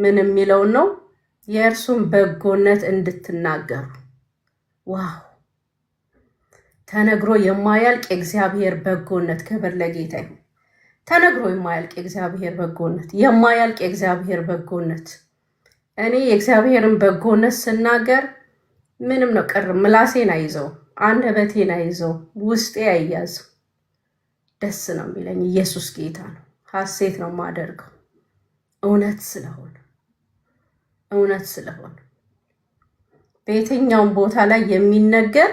ምን የሚለው ነው? የእርሱን በጎነት እንድትናገሩ። ዋው! ተነግሮ የማያልቅ የእግዚአብሔር በጎነት። ክብር ለጌታ ይሁን። ተነግሮ የማያልቅ የእግዚአብሔር በጎነት፣ የማያልቅ የእግዚአብሔር በጎነት። እኔ የእግዚአብሔርን በጎነት ስናገር ምንም ነው ቀር ምላሴን አይዘው፣ አንደበቴን አይዘው፣ ውስጤ አይያዝ። ደስ ነው የሚለኝ። ኢየሱስ ጌታ ነው። ሐሴት ነው የማደርገው እውነት ስለሆነ በየትኛውም ቦታ ላይ የሚነገር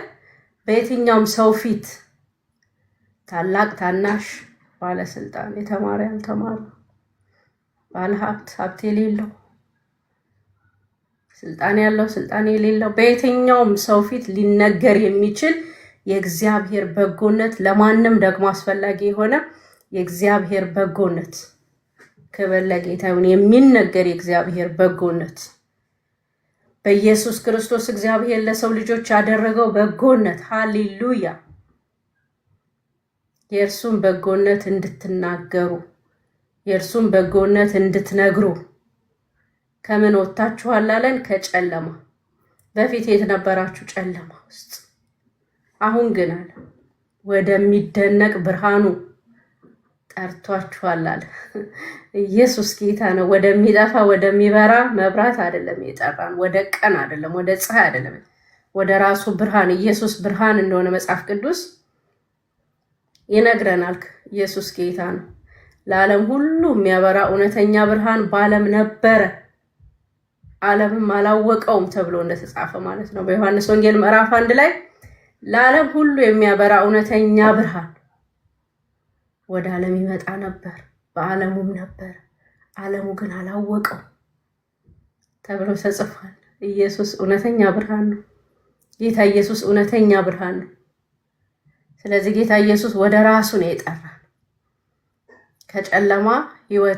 በየትኛውም ሰው ፊት ታላቅ ታናሽ፣ ባለስልጣን፣ የተማረ ያልተማረ፣ ባለሀብት ሀብት የሌለው፣ ስልጣን ያለው ስልጣን የሌለው፣ በየትኛውም ሰው ፊት ሊነገር የሚችል የእግዚአብሔር በጎነት፣ ለማንም ደግሞ አስፈላጊ የሆነ የእግዚአብሔር በጎነት። ክብር ለጌታ ይሁን። የሚነገር የእግዚአብሔር በጎነት በኢየሱስ ክርስቶስ እግዚአብሔር ለሰው ልጆች ያደረገው በጎነት። ሃሌሉያ! የእርሱን በጎነት እንድትናገሩ፣ የእርሱን በጎነት እንድትነግሩ። ከምን ወጥታችኋል አለን? ከጨለማ። በፊት የት ነበራችሁ? ጨለማ ውስጥ። አሁን ግን አለ ወደሚደነቅ ብርሃኑ ጠርቷችኋል አለ። ኢየሱስ ጌታ ነው። ወደሚጠፋ ወደሚበራ መብራት አይደለም የጠራን፣ ወደ ቀን አይደለም፣ ወደ ፀሐይ አይደለም፣ ወደ ራሱ ብርሃን። ኢየሱስ ብርሃን እንደሆነ መጽሐፍ ቅዱስ ይነግረናል። ኢየሱስ ጌታ ነው። ለዓለም ሁሉ የሚያበራ እውነተኛ ብርሃን በዓለም ነበረ፣ ዓለምም አላወቀውም ተብሎ እንደተጻፈ ማለት ነው በዮሐንስ ወንጌል ምዕራፍ 1 ላይ ለዓለም ሁሉ የሚያበራ እውነተኛ ብርሃን ወደ ዓለም ይመጣ ነበር፣ በዓለሙም ነበር፣ ዓለሙ ግን አላወቀው ተብሎ ተጽፏል። ኢየሱስ እውነተኛ ብርሃን ነው። ጌታ ኢየሱስ እውነተኛ ብርሃን ነው። ስለዚህ ጌታ ኢየሱስ ወደ ራሱ ነው የጠራን ከጨለማ ሕይወት